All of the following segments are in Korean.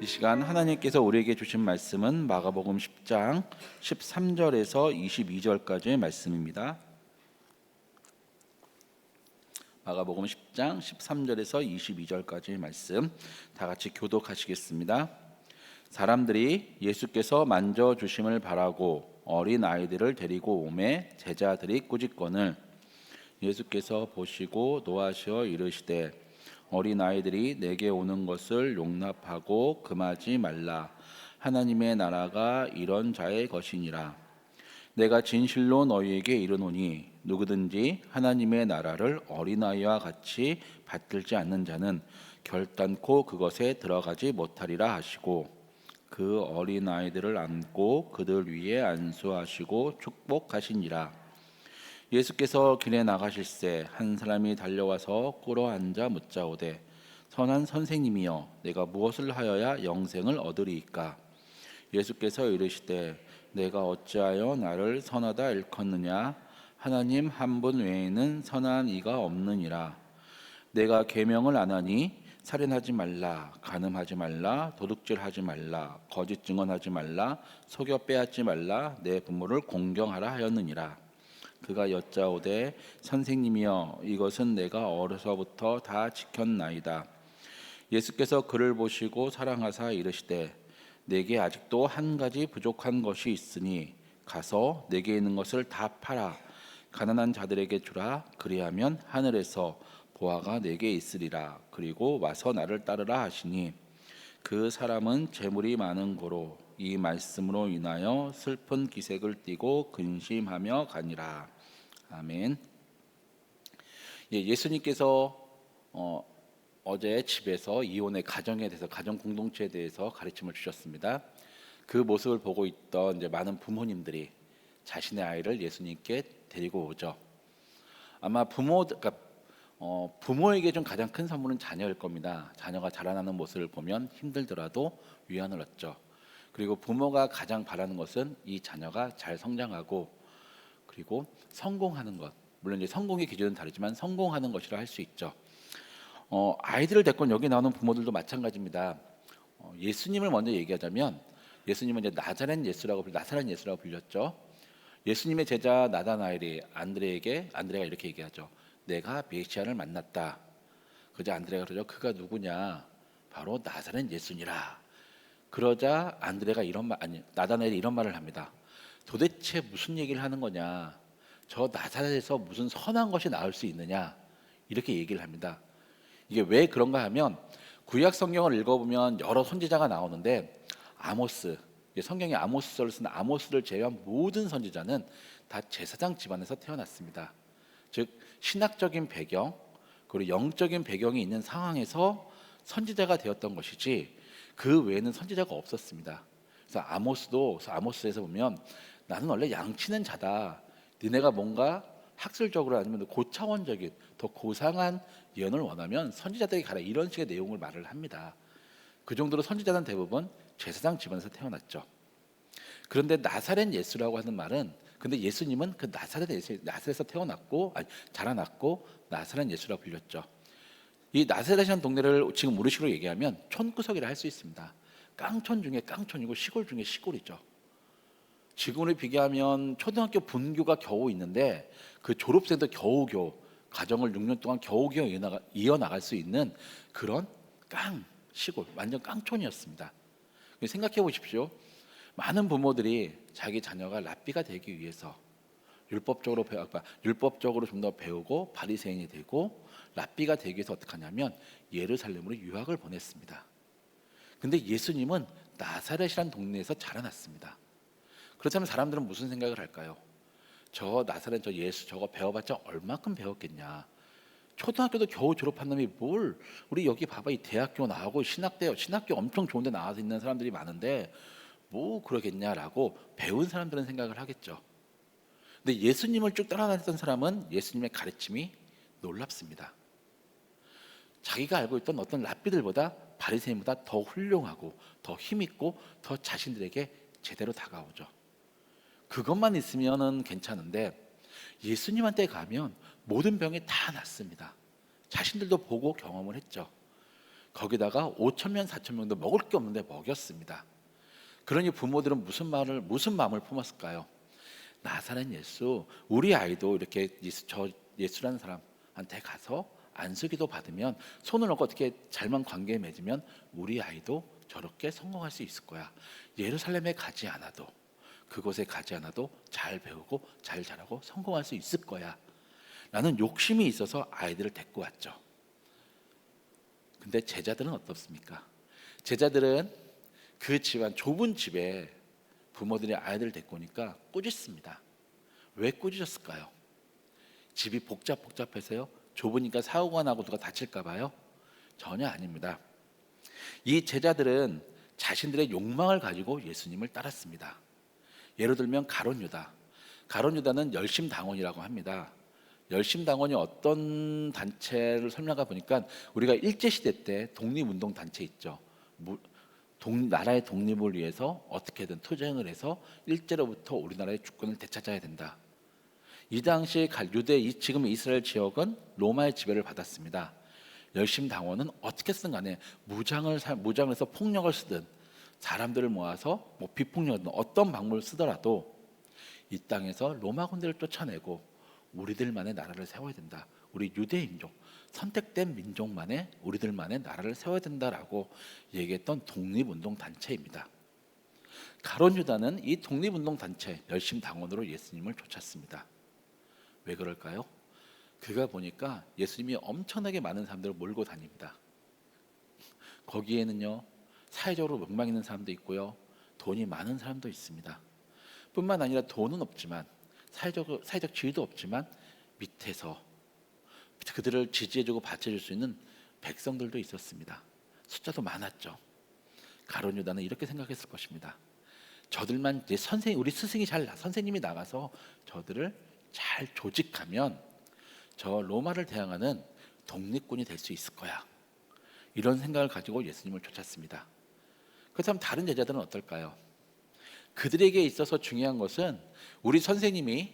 이 시간 하나님께서 우리에게 주신 말씀은 마가복음 10장 13절에서 22절까지의 말씀입니다. 마가복음 10장 13절에서 22절까지의 말씀 다 같이 교독하시겠습니다. 사람들이 예수께서 만져주심을 바라고 어린 아이들을 데리고 오매 제자들이 꾸짖거늘 예수께서 보시고 노하시어 이르시되 어린 아이들이 내게 오는 것을 용납하고 금하지 말라. 하나님의 나라가 이런 자의 것이니라. 내가 진실로 너희에게 이르노니 누구든지 하나님의 나라를 어린아이와 같이 받들지 않는 자는 결단코 그것에 들어가지 못하리라 하시고 그 어린아이들을 안고 그들 위에 안수하시고 축복하시니라. 예수께서 길에 나가실새 한 사람이 달려와서 꿇어 앉아 묻자오되 선한 선생님이여 내가 무엇을 하여야 영생을 얻으리이까. 예수께서 이르시되 내가 어찌하여 나를 선하다 일컫느냐. 하나님 한 분 외에는 선한 이가 없느니라. 내가 계명을 안 하니 살인하지 말라, 간음하지 말라, 도둑질하지 말라, 거짓 증언하지 말라, 속여 빼앗지 말라, 내 부모를 공경하라 하였느니라. 그가 여짜오되 선생님이여 이것은 내가 어려서부터 다 지켰나이다. 예수께서 그를 보시고 사랑하사 이르시되 내게 아직도 한 가지 부족한 것이 있으니 가서 내게 있는 것을 다 팔아 가난한 자들에게 주라. 그리하면 하늘에서 보화가 내게 있으리라. 그리고 와서 나를 따르라 하시니 그 사람은 재물이 많은 고로 이 말씀으로 인하여 슬픈 기색을 띠고 근심하며 가니라. 아멘. 예수님께서 어제 집에서 이혼의 가정에 대해서 가정 공동체에 대해서 가르침을 주셨습니다. 그 모습을 보고 있던 이제 많은 부모님들이 자신의 아이를 예수님께 데리고 오죠. 아마 부모에게 좀 가장 큰 선물은 자녀일 겁니다. 자녀가 자라나는 모습을 보면 힘들더라도 위안을 얻죠. 그리고 부모가 가장 바라는 것은 이 자녀가 잘 성장하고 그리고 성공하는 것. 물론 이제 성공의 기준은 다르지만 성공하는 것이라 할 수 있죠. 아이들을 데리고 여기 나오는 부모들도 마찬가지입니다. 예수님을 먼저 얘기하자면 예수님은 이제 나사렛 예수라고 불렸죠. 예수님의 제자 나다나엘이 안드레가 이렇게 얘기하죠. 내가 메시아를 만났다. 그러자 안드레가 그러죠. 그가 누구냐? 바로 나사렛 예수니라. 그러자 나다나엘이 이런 말을 합니다. 도대체 무슨 얘기를 하는 거냐? 저 나사렛에서 무슨 선한 것이 나올 수 있느냐? 이렇게 얘기를 합니다. 이게 왜 그런가 하면 구약 성경을 읽어보면 여러 선지자가 나오는데 성경에 아모스서를 쓴 아모스를 제외한 모든 선지자는 다 제사장 집안에서 태어났습니다. 즉 신학적인 배경 그리고 영적인 배경이 있는 상황에서 선지자가 되었던 것이지 그 외에는 선지자가 없었습니다. 그래서 아모스에서 보면 나는 원래 양치는 자다. 니네가 뭔가 학술적으로 아니면 고차원적인 더 고상한 예언을 원하면 선지자들에게 가라 이런 식의 내용을 말을 합니다. 그 정도로 선지자는 대부분 제사장 집안에서 태어났죠. 그런데 나사렛 예수라고 하는 말은 근데 예수님은 그 나사렛에서 자라났고 나사렛 예수라고 불렸죠. 이 나사렛이라는 동네를 지금 우리식으로 얘기하면 촌구석이라 할 수 있습니다. 깡촌 중에 깡촌이고 시골 중에 시골이죠. 지금으로 비교하면 초등학교 분교가 겨우 있는데 그 졸업생도 겨우겨우 가정을 6년 동안 겨우겨우 이어나갈 수 있는 그런 시골 완전 깡촌이었습니다. 생각해 보십시오. 많은 부모들이 자기 자녀가 랍비가 되기 위해서 율법적으로 좀 더 배우고 바리새인이 되고 랍비가 되기 위해서 어떻게 하냐면 예루살렘으로 유학을 보냈습니다. 근데 예수님은 나사렛이라는 동네에서 자라났습니다. 그렇다면 사람들은 무슨 생각을 할까요? 저 나사렛 저 예수 저거 배워봤자 얼마큼 배웠겠냐. 초등학교도 겨우 졸업한 놈이 뭘 우리 여기 봐봐 이 대학교 나오고 신학교 엄청 좋은 데 나와서 있는 사람들이 많은데 뭐 그러겠냐라고 배운 사람들은 생각을 하겠죠. 근데 예수님을 쭉 따라다녔던 사람은 예수님의 가르침이 놀랍습니다. 자기가 알고 있던 어떤 랍비들보다 바리새인보다 더 훌륭하고 더 힘있고 더 자신들에게 제대로 다가오죠. 그것만 있으면은 괜찮은데 예수님한테 가면 모든 병이 다 낫습니다. 자신들도 보고 경험을 했죠. 거기다가 5천 명, 4천 명도 먹을 게 없는데 먹였습니다. 그러니 부모들은 무슨 마음을 품었을까요? 나사렛 예수, 우리 아이도 이렇게 예수라는 사람한테 가서 안수기도 받으면, 손을 얹고 어떻게 잘만 관계에 맺으면 우리 아이도 저렇게 성공할 수 있을 거야. 예루살렘에 가지 않아도, 그곳에 가지 않아도 잘 배우고 잘 자라고 성공할 수 있을 거야 라는 욕심이 있어서 아이들을 데리고 왔죠. 근데 제자들은 어떻습니까? 제자들은 그 집안, 좁은 집에 부모들이 아이들을 데리고 오니까 꾸짖습니다. 왜 꾸짖었을까요? 집이 복잡해서요? 좁으니까 사고가 나고 누가 다칠까 봐요? 전혀 아닙니다. 이 제자들은 자신들의 욕망을 가지고 예수님을 따랐습니다. 예를 들면 가룟 유다는 열심당원이라고 합니다. 열심당원이 어떤 단체를 설명해 보니까, 우리가 일제시대 때 독립운동 단체 있죠. 나라의 독립을 위해서 어떻게든 투쟁을 해서 일제로부터 우리나라의 주권을 되찾아야 된다. 이 당시에 지금 이스라엘 지역은 로마의 지배를 받았습니다. 열심당원은 어떻게든 간에 무장을 해서 폭력을 쓰든 사람들을 모아서 비폭력이든 어떤 방법을 쓰더라도 이 땅에서 로마 군대를 쫓아내고 우리들만의 나라를 세워야 된다. 우리 유대인족, 선택된 민족만의, 우리들만의 나라를 세워야 된다라고 얘기했던 독립운동 단체입니다. 가룟 유다는 이 독립운동 단체 열심당원으로 예수님을 쫓았습니다. 왜 그럴까요? 그가 보니까 예수님이 엄청나게 많은 사람들을 몰고 다닙니다. 거기에는요, 사회적으로 명망 있는 사람도 있고요, 돈이 많은 사람도 있습니다. 뿐만 아니라 돈은 없지만, 사회적 지위도 없지만 밑에서 그들을 지지해주고 받쳐줄 수 있는 백성들도 있었습니다. 숫자도 많았죠. 가룟 유다는 이렇게 생각했을 것입니다. 저들만 이제 우리 선생님이 나가서 저들을 잘 조직하면 저 로마를 대항하는 독립군이 될 수 있을 거야. 이런 생각을 가지고 예수님을 쫓았습니다. 그렇다면 다른 제자들은 어떨까요? 그들에게 있어서 중요한 것은 우리 선생님이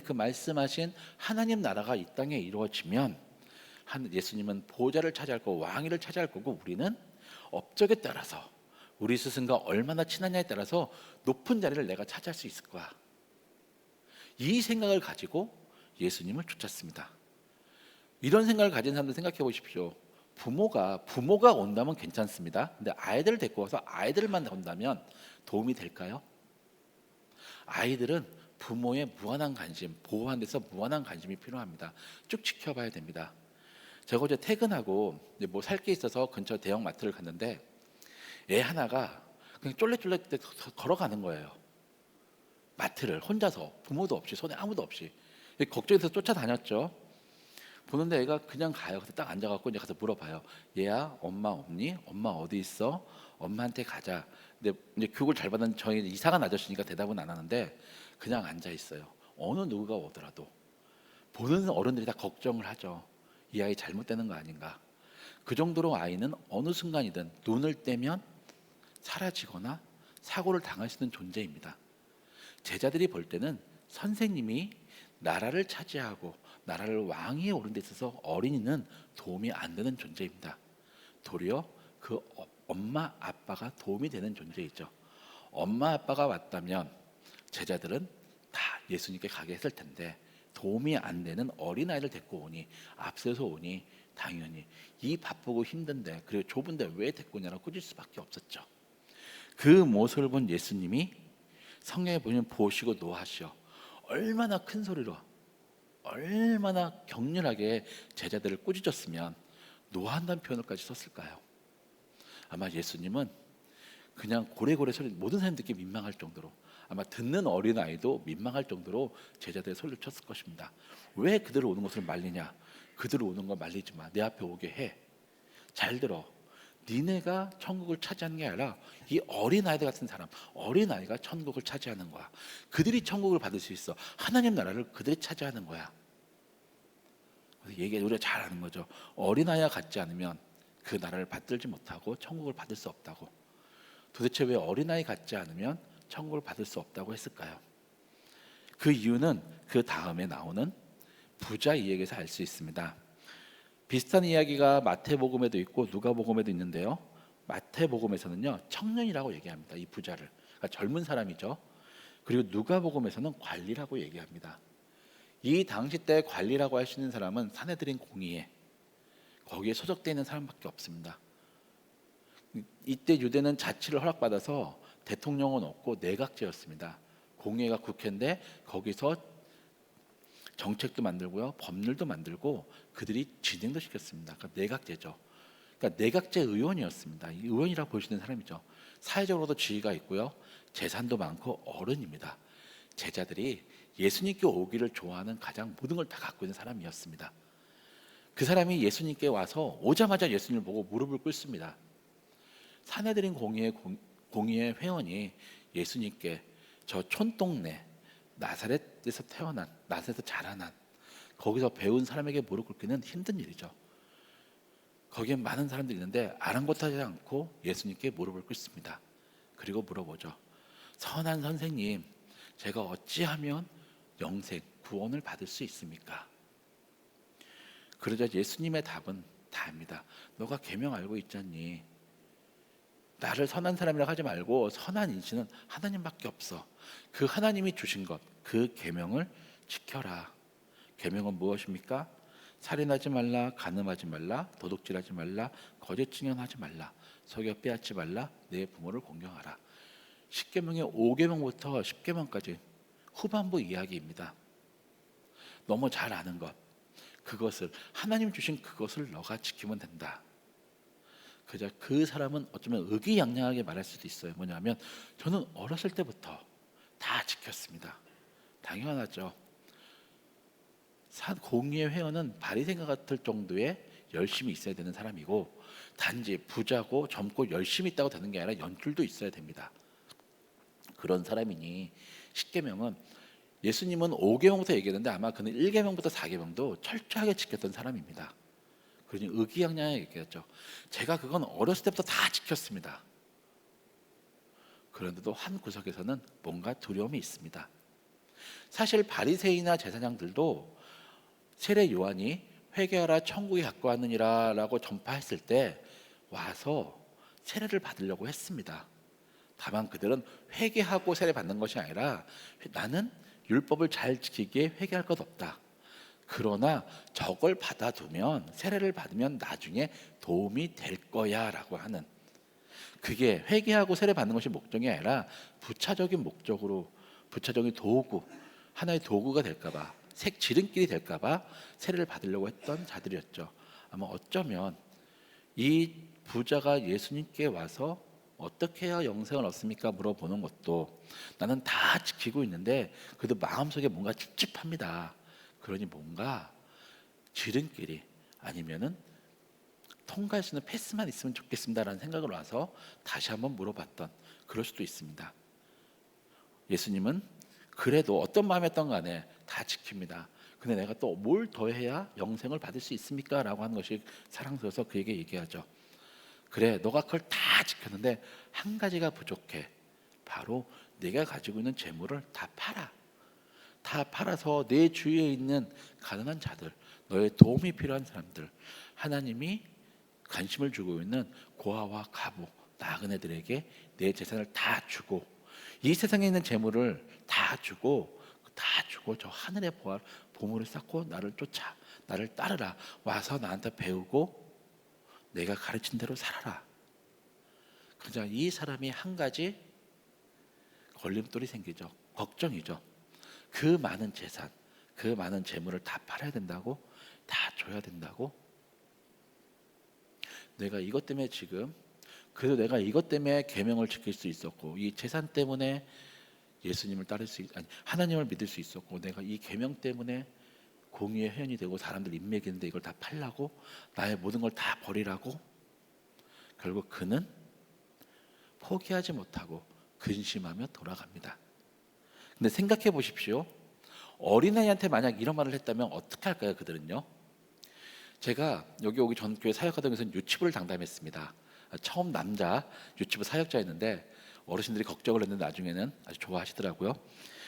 그 말씀하신 하나님 나라가 이 땅에 이루어지면 예수님은 보좌를 차지할 거고 왕위를 차지할 거고, 우리는 업적에 따라서 우리 스승과 얼마나 친하냐에 따라서 높은 자리를 내가 차지할 수 있을 거야. 이 생각을 가지고 예수님을 쫓았습니다. 이런 생각을 가진 사람들 생각해 보십시오. 부모가 온다면 괜찮습니다. 근데 아이들을 데리고 와서 아이들만 온다면 도움이 될까요? 아이들은 부모의 무한한 관심, 보호하는 데서 무한한 관심이 필요합니다. 쭉 지켜봐야 됩니다. 제가 어제 퇴근하고 살 게 있어서 근처 대형 마트를 갔는데 애 하나가 그냥 쫄래쫄래 걸어가는 거예요. 마트를 혼자서, 부모도 없이, 손에 아무도 없이. 걱정해서 쫓아다녔죠. 보는데 애가 그냥 가요. 그래서 딱 앉아갖고 이제 가서 물어봐요. 얘야, 엄마 없니? 엄마 어디 있어? 엄마한테 가자. 근데 이제 교육을 잘 받은 저희 이상한 아저씨니까 대답은 안 하는데 그냥 앉아 있어요. 어느 누구가 오더라도 보는 어른들이 다 걱정을 하죠. 이 아이 잘못되는 거 아닌가. 그 정도로 아이는 어느 순간이든 눈을 떼면 사라지거나 사고를 당할 수 있는 존재입니다. 제자들이 볼 때는 선생님이 나라를 차지하고 나라를 왕위에 오른 데 있어서 어린이는 도움이 안 되는 존재입니다. 도리어 그 엄마 아빠가 도움이 되는 존재이죠. 엄마 아빠가 왔다면 제자들은 다 예수님께 가게 했을 텐데, 도움이 안 되는 어린아이를 데리고 오니, 앞서서 오니 당연히 이 바쁘고 힘든데, 그리고 좁은데 왜 데리고 오냐고 꾸짖을 수밖에 없었죠. 그 모습을 본 예수님이 성경에 보면 보시고 노하시어 얼마나 큰 소리로, 얼마나 격렬하게 제자들을 꾸짖었으면 노한다는 표현을까지 썼을까요? 아마 예수님은 그냥 고래고래 소리, 모든 사람이 듣기 민망할 정도로, 아마 듣는 어린아이도 민망할 정도로 제자들의 소리를 쳤을 것입니다. 왜 그들을 오는 것을 말리냐? 그들을 오는 거 말리지 마. 내 앞에 오게 해. 잘 들어. 니네가 천국을 차지하는 게 아니라 이 어린아이들 같은 사람, 어린아이가 천국을 차지하는 거야. 그들이 천국을 받을 수 있어. 하나님 나라를 그들이 차지하는 거야. 얘기 우리가 잘 아는 거죠. 어린아이와 같지 않으면 그 나라를 받들지 못하고 천국을 받을 수 없다고. 도대체 왜 어린아이 같지 않으면 천국을 받을 수 없다고 했을까요? 그 이유는 그 다음에 나오는 부자 이야기에서 알 수 있습니다. 비슷한 이야기가 마태복음에도 있고 누가복음에도 있는데요. 마태복음에서는요, 청년이라고 얘기합니다. 이 부자를. 그러니까 젊은 사람이죠. 그리고 누가복음에서는 관리라고 얘기합니다. 이 당시 때 관리라고 할 수 있는 사람은 산헤드린 공의회, 거기에 소속되어 있는 사람밖에 없습니다. 이때 유대는 자치를 허락받아서 대통령은 없고 내각제였습니다. 공의회가 국회인데 거기서 정책도 만들고요, 법률도 만들고 그들이 진행도 시켰습니다. 그러니까 내각제죠. 그러니까 내각제 의원이었습니다. 이 의원이라고 볼 수 있는 사람이죠. 사회적으로도 지위가 있고요, 재산도 많고 어른입니다. 제자들이 예수님께 오기를 좋아하는 가장 모든 걸 다 갖고 있는 사람이었습니다. 그 사람이 예수님께 와서 오자마자 예수님을 보고 무릎을 꿇습니다. 산헤드린 공의회 회원이 예수님께 저 촌동네 나사렛에서 태어난, 나사렛에서 자라난, 거기서 배운 사람에게 무릎 꿇기는 힘든 일이죠. 거기에 많은 사람들이 있는데 아랑곳하지 않고 예수님께 무릎을 꿇습니다. 그리고 물어보죠. 선한 선생님, 제가 어찌하면 영생, 구원을 받을 수 있습니까? 그러자 예수님의 답은 다입니다. 너가 계명 알고 있잖니. 나를 선한 사람이라고 하지 말고 선한 인신은 하나님밖에 없어. 그 하나님이 주신 것, 그 계명을 지켜라. 계명은 무엇입니까? 살인하지 말라, 간음하지 말라, 도둑질하지 말라, 거짓 증언하지 말라, 속여 빼앗지 말라, 내 부모를 공경하라. 10계명의 5계명부터 10계명까지 후반부 이야기입니다. 너무 잘 아는 것, 그것을 하나님 주신 그것을 너가 지키면 된다. 그저 그 사람은 어쩌면 의기양양하게 말할 수도 있어요. 뭐냐면 저는 어렸을 때부터 다 지켰습니다. 당연하죠. 공의회 회원은 바리새인과 같을 정도의 열심이 있어야 되는 사람이고, 단지 부자고 젊고 열심히 있다고 되는 게 아니라 연줄도 있어야 됩니다. 그런 사람이니 10계명은, 예수님은 5계명부터 얘기했는데 아마 그는 1계명부터 4계명도 철저하게 지켰던 사람입니다. 그러니 의기양양하게 얘기했죠. 제가 그건 어렸을 때부터 다 지켰습니다. 그런데도 한 구석에서는 뭔가 두려움이 있습니다. 사실 바리새인이나 제사장들도 세례 요한이 회개하라 천국이 가까웠느니라 라고 전파했을 때 와서 세례를 받으려고 했습니다. 다만 그들은 회개하고 세례 받는 것이 아니라 나는 율법을 잘 지키기에 회개할 것 없다. 그러나 저걸 받아두면, 세례를 받으면 나중에 도움이 될 거야 라고 하는, 그게 회개하고 세례 받는 것이 목적이 아니라 부차적인 목적으로, 부차적인 도구, 하나의 도구가 될까봐, 지름길이 될까봐 세례를 받으려고 했던 자들이었죠. 아마 어쩌면 이 부자가 예수님께 와서 어떻게 해야 영생을 얻습니까? 물어보는 것도, 나는 다 지키고 있는데 그래도 마음속에 뭔가 찝찝합니다. 그러니 뭔가 지름길이, 아니면은 통과할 수 있는 패스만 있으면 좋겠습니다라는 생각으로 와서 다시 한번 물어봤던, 그럴 수도 있습니다. 예수님은 그래도 어떤 마음이었던 간에 다 지킵니다. 근데 내가 또 뭘 더 해야 영생을 받을 수 있습니까? 라고 하는 것이 사랑스러워서 그에게 얘기하죠. 그래, 너가 그걸 다 지켰는데 한 가지가 부족해. 바로 네가 가지고 있는 재물을 다 팔아. 다 팔아서 내 주위에 있는 가난한 자들, 너의 도움이 필요한 사람들, 하나님이 관심을 주고 있는 고아와 가부, 나그네들에게 내 재산을 다 주고, 이 세상에 있는 재물을 다 주고 저 하늘의 보물을 쌓고 나를 쫓아, 나를 따르라. 와서 나한테 배우고 내가 가르친 대로 살아라. 그냥 이 사람이 한 가지 걸림돌이 생기죠. 걱정이죠. 그 많은 재산, 그 많은 재물을 다 팔아야 된다고, 다 줘야 된다고. 내가 이것 때문에 지금, 그래도 내가 이것 때문에 계명을 지킬 수 있었고, 이 재산 때문에 예수님을 따를 수 아니 하나님을 믿을 수 있었고, 내가 이 계명 때문에 공의의 회원이 되고 사람들 인맥인데 이걸 다 팔라고, 나의 모든 걸 다 버리라고. 결국 그는 포기하지 못하고 근심하며 돌아갑니다. 근데 생각해 보십시오. 어린아이한테 만약 이런 말을 했다면 어떻게 할까요? 그들은요. 제가 여기 오기 전 교회 사역하던 곳은 유치부를 담당했습니다. 처음 남자 유치부 사역자였는데 어르신들이 걱정을 했는데 나중에는 아주 좋아하시더라고요.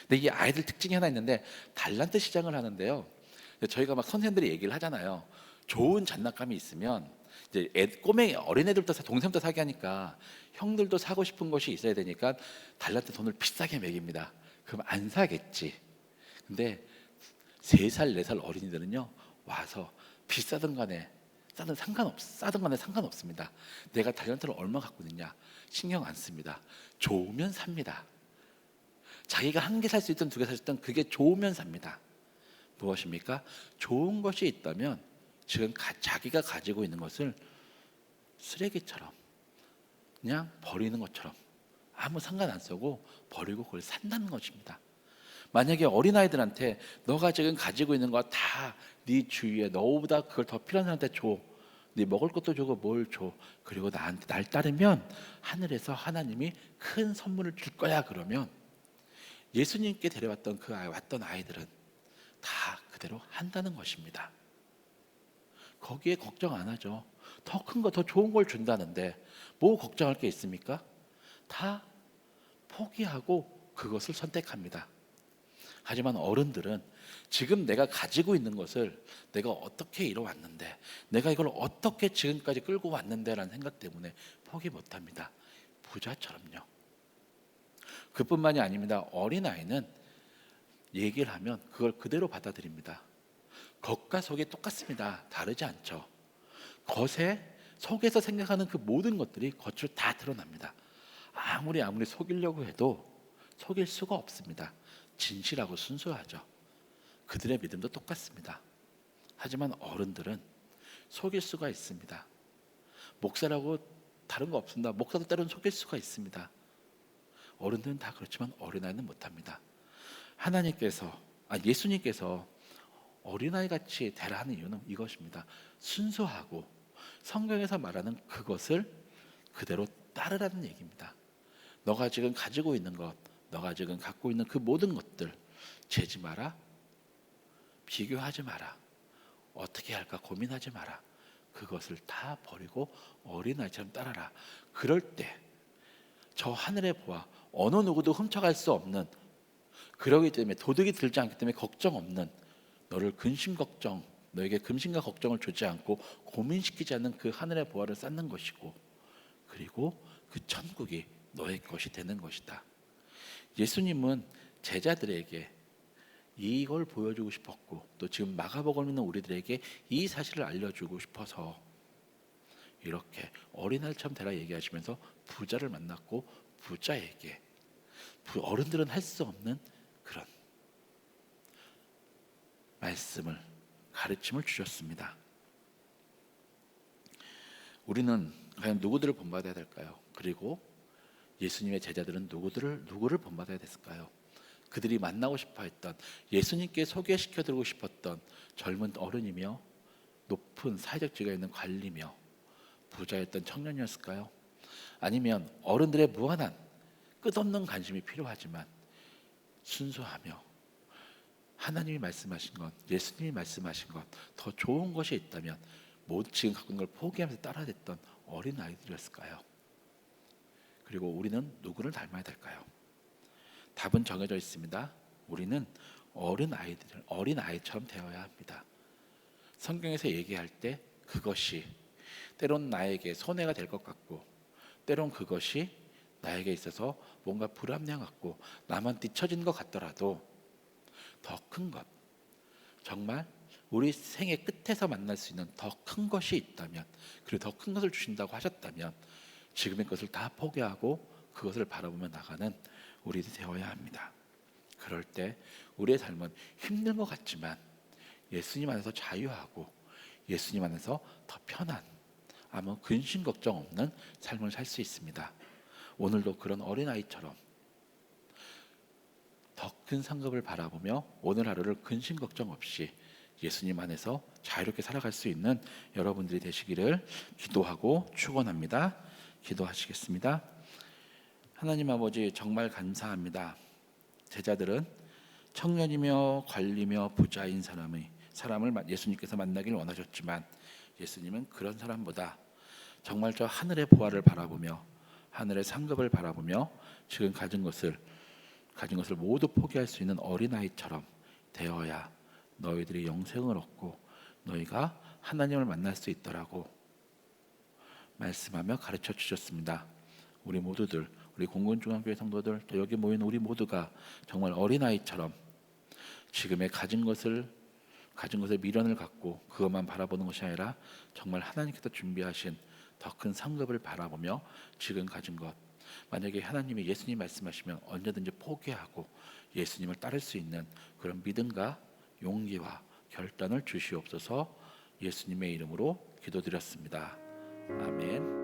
근데 이 아이들 특징이 하나 있는데, 달란트 시장을 하는데요. 저희가 막 선생님들이 얘기를 하잖아요. 좋은 장난감이 있으면 이제 꼬맹이 어린애들도 동생도 사게 하니까 형들도 사고 싶은 것이 있어야 되니까 달란트 돈을 비싸게 매깁니다. 그럼 안 사겠지. 근데 3살, 4살 어린이들은요 와서 비싸든 간에 싸든 간에 상관없습니다. 내가 달란트를 얼마 갖고 있느냐 신경 안 씁니다. 좋으면 삽니다. 자기가 1개 살 수 있든 2개 살 수 있든 그게 좋으면 삽니다. 무엇입니까? 좋은 것이 있다면 지금 자기가 가지고 있는 것을 쓰레기처럼 그냥 버리는 것처럼 아무 상관 안 쓰고 버리고 그걸 산다는 것입니다. 만약에 어린아이들한테 너가 지금 가지고 있는 거 다 네 주위에 너보다 그걸 더 필요한 사람한테 줘. 네 먹을 것도 주고 뭘 줘. 그리고 나한테 날 따르면 하늘에서 하나님이 큰 선물을 줄 거야. 그러면 예수님께 데려왔던 왔던 아이들은 다 그대로 한다는 것입니다. 거기에 걱정 안 하죠. 더 큰 거, 더 좋은 걸 준다는데 뭐 걱정할 게 있습니까? 다 포기하고 그것을 선택합니다. 하지만 어른들은 지금 내가 가지고 있는 것을 내가 어떻게 이뤄왔는데, 내가 이걸 어떻게 지금까지 끌고 왔는데라는 생각 때문에 포기 못합니다. 부자처럼요. 그뿐만이 아닙니다. 어린아이는 얘기를 하면 그걸 그대로 받아들입니다. 겉과 속이 똑같습니다. 다르지 않죠. 속에서 생각하는 그 모든 것들이 겉으로 다 드러납니다. 아무리 속이려고 해도 속일 수가 없습니다. 진실하고 순수하죠. 그들의 믿음도 똑같습니다. 하지만 어른들은 속일 수가 있습니다. 목사라고 다른 거 없습니다. 목사도 때로는 속일 수가 있습니다. 어른들은 다 그렇지만 어린아이는 못합니다. 예수님께서 어린아이 같이 되라 하는 이유는 이것입니다. 순수하고 성경에서 말하는 그것을 그대로 따르라는 얘기입니다. 너가 지금 가지고 있는 것, 너가 지금 갖고 있는 그 모든 것들 재지 마라, 비교하지 마라, 어떻게 할까 고민하지 마라. 그것을 다 버리고 어린아이처럼 따라라. 그럴 때 저 하늘의 보아 어느 누구도 훔쳐갈 수 없는, 그러기 때문에 도둑이 들지 않기 때문에 걱정 없는, 너에게 근심과 걱정을 주지 않고 고민시키지 않는 그 하늘의 보아를 쌓는 것이고, 그리고 그 천국이 너의 것이 되는 것이다. 예수님은 제자들에게 이걸 보여주고 싶었고, 또 지금 마가복음을 읽는 우리들에게 이 사실을 알려주고 싶어서 이렇게 어린아이처럼 되라 얘기하시면서 부자를 만났고, 부자에게 어른들은 할 수 없는 그런 말씀을, 가르침을 주셨습니다. 우리는 과연 누구들을 본받아야 될까요? 그리고 예수님의 제자들은 누구를 본받아야 됐을까요? 그들이 만나고 싶어 했던, 예수님께 소개시켜드리고 싶었던 젊은 어른이며 높은 사회적 지위가 있는 관리며 부자였던 청년이었을까요? 아니면 어른들의 무한한 끝없는 관심이 필요하지만 순수하며 하나님이 말씀하신 것, 예수님이 말씀하신 것, 더 좋은 것이 있다면 지금 갖고 있는 걸 포기하면서 따라댔던 어린아이들이었을까요? 그리고 우리는 누구를 닮아야 될까요? 답은 정해져 있습니다. 우리는 어린아이처럼 되어야 합니다. 성경에서 얘기할 때 그것이 때론 나에게 손해가 될 것 같고, 때론 그것이 나에게 있어서 뭔가 불합리한 것 같고 나만 뒤처진 것 같더라도 더 큰 것, 정말 우리 생애 끝에서 만날 수 있는 더 큰 것이 있다면, 그리고 더 큰 것을 주신다고 하셨다면 지금의 것을 다 포기하고 그것을 바라보며 나가는 우리들이 되어야 합니다. 그럴 때 우리의 삶은 힘든 것 같지만 예수님 안에서 자유하고 예수님 안에서 더 편한, 아무 근심 걱정 없는 삶을 살 수 있습니다. 오늘도 그런 어린아이처럼 더 큰 상급을 바라보며 오늘 하루를 근심 걱정 없이 예수님 안에서 자유롭게 살아갈 수 있는 여러분들이 되시기를 기도하고 축원합니다. 기도하시겠습니다. 하나님 아버지, 정말 감사합니다. 제자들은 청년이며 관리며 부자인 사람을 예수님께서 만나길 원하셨지만 예수님은 그런 사람보다 정말 저 하늘의 보화를 바라보며 하늘의 상급을 바라보며 지금 가진 것을 모두 포기할 수 있는 어린아이처럼 되어야 너희들이 영생을 얻고 너희가 하나님을 만날 수 있더라고 말씀하며 가르쳐 주셨습니다. 우리 모두들, 우리 공군중앙교회 성도들, 또 여기 모인 우리 모두가 정말 어린아이처럼 지금의 가진 것을 미련을 갖고 그것만 바라보는 것이 아니라 정말 하나님께서 준비하신 더 큰 상급을 바라보며 지금 가진 것, 만약에 하나님이 예수님 말씀하시면 언제든지 포기하고 예수님을 따를 수 있는 그런 믿음과 용기와 결단을 주시옵소서. 예수님의 이름으로 기도드렸습니다. 아멘.